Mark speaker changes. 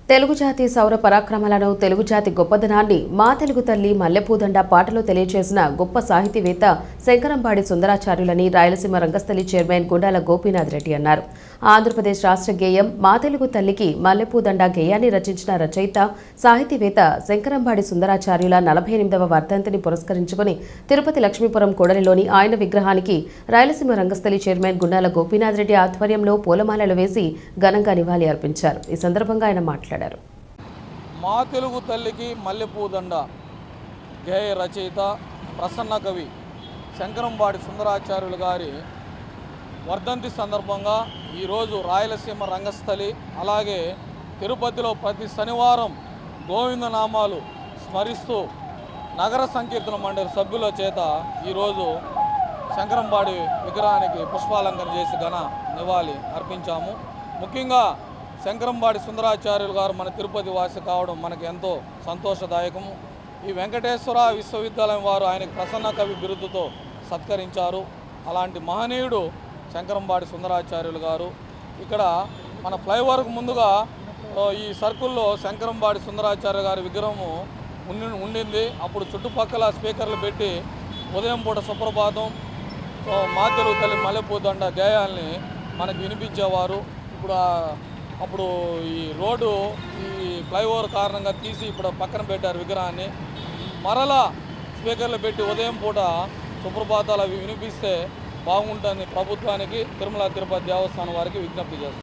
Speaker 1: తెలుగు జాతి సౌర పరాక్రమాలను, తెలుగు జాతి గొప్పదనాన్ని మా తెలుగు తల్లి మల్లెపూదండ పాటలో తెలియజేసిన గొప్ప సాహితీవేత్త శంకరంబాడి సుందరాచార్యులని రాయలసీమ రంగస్థలి చైర్మన్ గుండాల గోపీనాథ్ రెడ్డి అన్నారు. ఆంధ్రప్రదేశ్ రాష్ట్ర గేయం మా తెలుగు తల్లికి మల్లెపూదండ గేయాన్ని రచించిన రచయిత, సాహితీవేత్త శంకరంబాడి సుందరాచార్యుల 48వ వర్ధంతిని పురస్కరించుకుని తిరుపతి లక్ష్మీపురం కూడలిలోని ఆయన విగ్రహానికి రాయలసీమ రంగస్థలి చైర్మన్ గుండాల గోపీనాథ్ రెడ్డి ఆధ్వర్యంలో పూలమాలలు వేసి ఘనంగా నివాళి అర్పించారు. ఈ సందర్భంగా ఆయన మాట్లాడారు.
Speaker 2: మా తెలుగు తల్లికి మల్లెపూదండ గేయ రచయిత, ప్రసన్న కవి శంకరంబాడి సుందరాచార్యులు గారి వర్ధంతి సందర్భంగా ఈరోజు రాయలసీమ రంగస్థలి అలాగే తిరుపతిలో ప్రతి శనివారం గోవిందనామాలు స్మరిస్తూ నగర సంకీర్తన మండలి సభ్యుల చేత ఈరోజు శంకరంబాడి విగ్రహానికి పుష్పాలంకరణ చేసి ఘన నివాళి అర్పించాము. ముఖ్యంగా శంకరంబాడి సుందరాచార్యులు గారు మన తిరుపతి వాసి కావడం మనకు ఎంతో సంతోషదాయకము. ఈ వెంకటేశ్వర విశ్వవిద్యాలయం వారు ఆయనకు ప్రసన్న కవి బిరుదుతో సత్కరించారు. అలాంటి మహనీయుడు శంకరంబాడి సుందరాచార్యులు గారు. ఇక్కడ మన ఫ్లైఓవర్కు ముందుగా ఈ సర్కిల్లో శంకరంబాడి సుందరాచార్య గారి విగ్రహము ఉండింది. అప్పుడు చుట్టుపక్కల స్పీకర్లు పెట్టి ఉదయం పూట సుప్రభాతం, మా తెలుగు తల్లి మల్లెపూదండ గేయాల్ని మనకు వినిపించేవారు. అప్పుడు ఈ రోడ్డు ఈ ఫ్లైఓవర్ కారణంగా తీసి ఇప్పుడు పక్కన పెట్టారు విగ్రహాన్ని. మరలా స్పీకర్లు పెట్టి ఉదయం పూట సుప్రభాతాలు అవి వినిపిస్తే బాగుంటుంది ప్రభుత్వానికి, తిరుమల తిరుపతి దేవస్థానం వారికి విజ్ఞప్తి చేస్తారు.